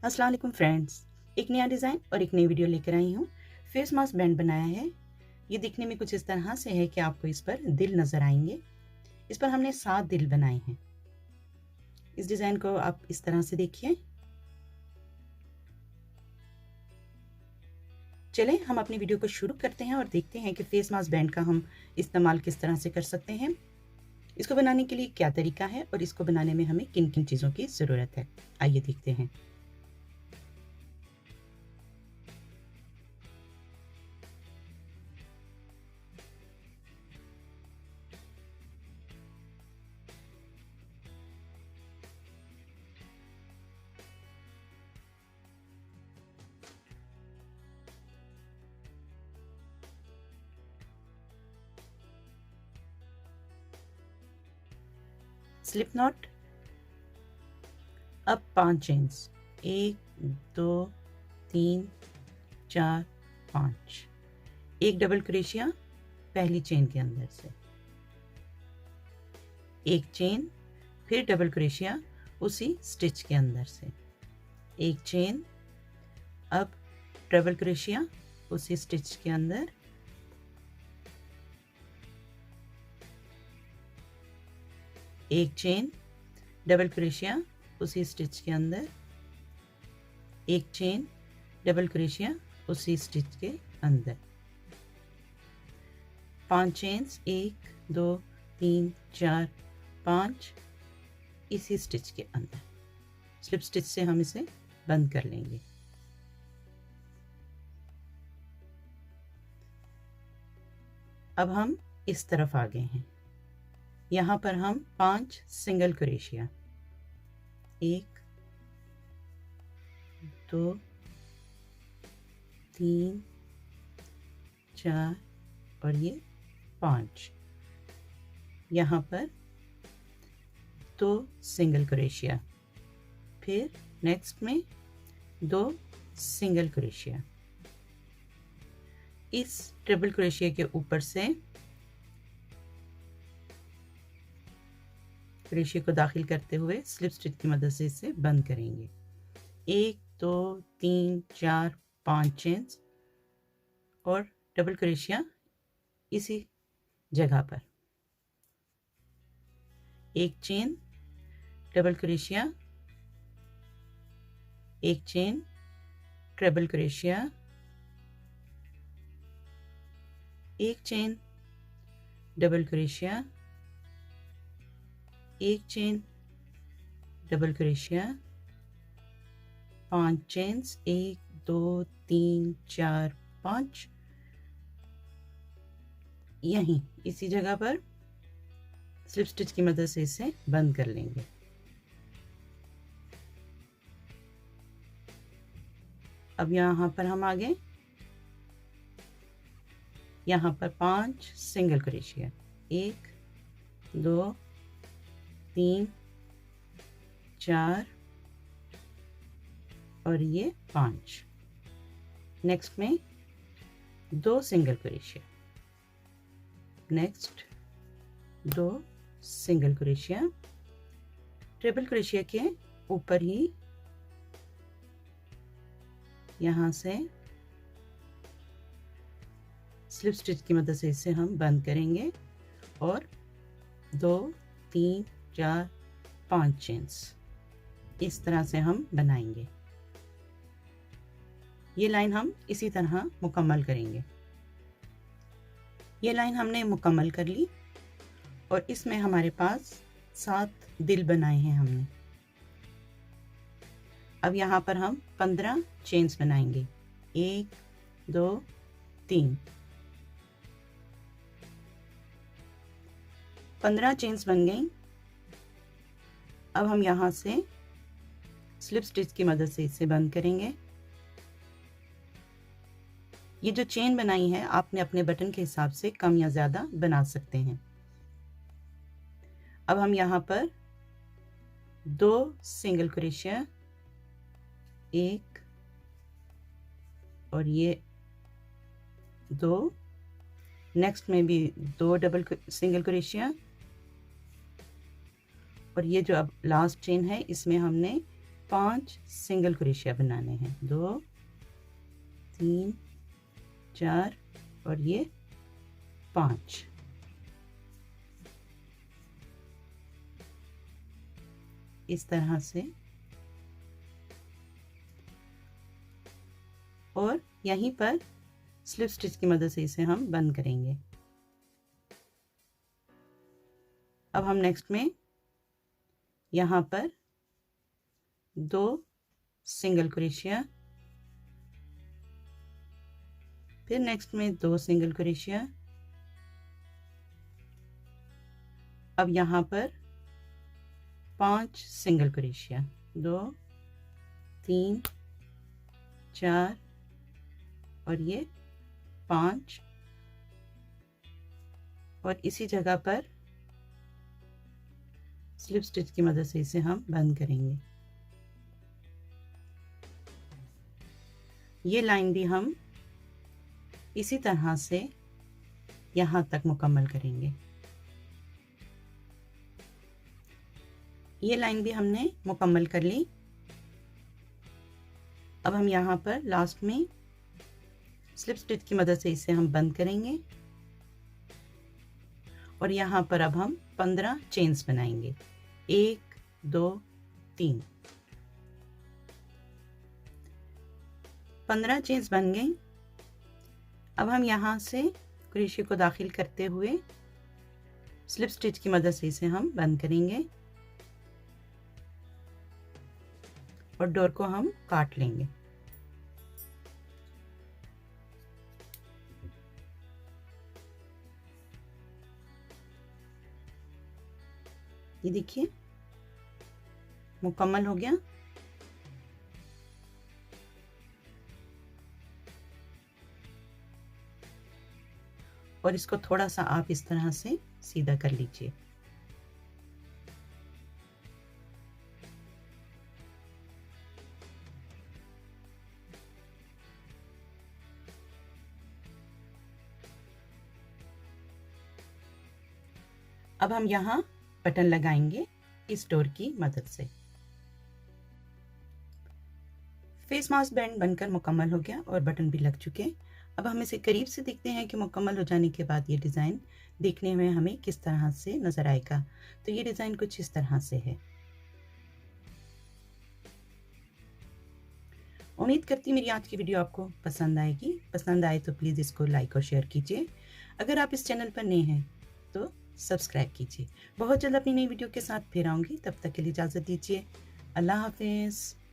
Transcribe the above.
अस्सलाम वालेकुम फ्रेंड्स, एक नया डिज़ाइन और एक नई वीडियो लेकर आई हूँ। फेस मास्क बैंड बनाया है। ये दिखने में कुछ इस तरह से है कि आपको इस पर दिल नज़र आएंगे। इस पर हमने 7 दिल बनाए हैं। इस डिज़ाइन को आप इस तरह से देखिए। चलें हम अपनी वीडियो को शुरू करते हैं और देखते हैं कि फेस मास्क बैंड का हम इस्तेमाल किस तरह से कर सकते हैं। इसको बनाने के लिए क्या तरीका है और इसको बनाने में हमें किन किन चीज़ों की ज़रूरत है, आइए देखते हैं। स्लिप नॉट, अब 5 चेन्स, 1 2 3 4 5, एक डबल क्रोशिया पहली चेन के अंदर से, एक चेन, फिर डबल क्रोशिया उसी स्टिच के अंदर से, एक चेन, अब डबल क्रोशिया उसी स्टिच के अंदर, एक चेन, डबल क्रोशिया उसी स्टिच के अंदर, एक चेन, डबल क्रोशिया उसी स्टिच के अंदर, 5 चेन्स, 1 2 3 4 5 इसी स्टिच के अंदर। स्लिप स्टिच से हम इसे बंद कर लेंगे। अब हम इस तरफ आ गए हैं। यहाँ पर हम 5 सिंगल क्रोशिया, 1 2 3 4 और ये 5, यहाँ पर 2 सिंगल क्रोशिया, फिर नेक्स्ट में 2 सिंगल क्रोशिया, इस ट्रिपल क्रोशिया के ऊपर से क्रोशिया को दाखिल करते हुए स्लिप स्टिच की मदद से इसे बंद करेंगे। 1 2 3 4 5 चेन्स और डबल क्रोशिया इसी जगह पर, एक चेन, डबल क्रोशिया, एक चेन, ट्रिपल क्रोशिया, एक चेन, डबल क्रोशिया, एक चेन, डबल क्रोशिया, 5 चेन्स, 1 2 3 4 5, यहीं इसी जगह पर स्लिप स्टिच की मदद से इसे बंद कर लेंगे। अब यहाँ पर हम आगे, यहाँ पर 5 सिंगल क्रोशिया, 1 2 3 4 और ये 5, नेक्स्ट में 2 single crochet, next 2 single crochet, triple crochet के ऊपर ही यहाँ से स्लिप स्टिच की मदद से इसे हम बंद करेंगे और 2 3 4 5 चेन्स इस तरह से हम बनाएंगे। ये लाइन हम इसी तरह मुकम्मल करेंगे। ये लाइन हमने मुकम्मल कर ली और इसमें हमारे पास 7 दिल बनाए हैं हमने। अब यहाँ पर हम 15 चेन्स बनाएंगे, 1 2 3, 15 चेन्स बन गई। अब हम यहाँ से स्लिप स्टिच की मदद से इसे बंद करेंगे। ये जो चेन बनाई है आपने अपने बटन के हिसाब से कम या ज़्यादा बना सकते हैं। अब हम यहाँ पर 2 सिंगल क्रोशिया, 1 और ये 2, नेक्स्ट में भी 2 डबल सिंगल क्रोशिया और ये जो अब लास्ट चेन है इसमें हमने 5 सिंगल क्रोशिया बनाने हैं, 2 3 4 और ये 5। इस तरह से, और यहीं पर स्लिप स्टिच की मदद से इसे हम बंद करेंगे। अब हम नेक्स्ट में यहाँ पर 2 सिंगल क्रोशिया, फिर नेक्स्ट में 2 सिंगल क्रोशिया, अब यहाँ पर 5 सिंगल क्रोशिया, 2 3 4 और ये 5, और इसी जगह पर स्लिप स्टिच की मदद से इसे हम बंद करेंगे। ये लाइन भी हम इसी तरह से यहाँ तक मुकम्मल करेंगे। ये लाइन भी हमने मुकम्मल कर ली। अब हम यहाँ पर लास्ट में स्लिप स्टिच की मदद से इसे हम बंद करेंगे, और यहाँ पर अब हम 15 चेन्स बनाएंगे। 1 2 3, 15 चेन्स बन गई। अब हम यहाँ से क्रोशिया को दाखिल करते हुए स्लिप स्टिच की मदद से इसे हम बंद करेंगे और डोर को हम काट लेंगे। ये देखिए मुकम्मल हो गया। और इसको थोड़ा सा आप इस तरह से सीधा कर लीजिए। अब हम यहाँ बटन लगाएंगे इस डोर की मदद से। फेस मास्क बैंड बनकर मुकम्मल हो गया और बटन भी लग चुके। अब हम इसे करीब से देखते हैं कि मुकम्मल हो जाने के बाद ये डिज़ाइन देखने में हमें किस तरह से नज़र आएगा। तो ये डिज़ाइन कुछ इस तरह से है। उम्मीद करती मेरी आज की वीडियो आपको पसंद आएगी। पसंद आए तो प्लीज़ इसको लाइक और शेयर कीजिए। अगर आप इस चैनल पर नए हैं तो सब्सक्राइब कीजिए। बहुत जल्द अपनी नई वीडियो के साथ फिर आऊँगी, तब तक के लिए इजाज़त दीजिए। अल्लाह हाफिज़।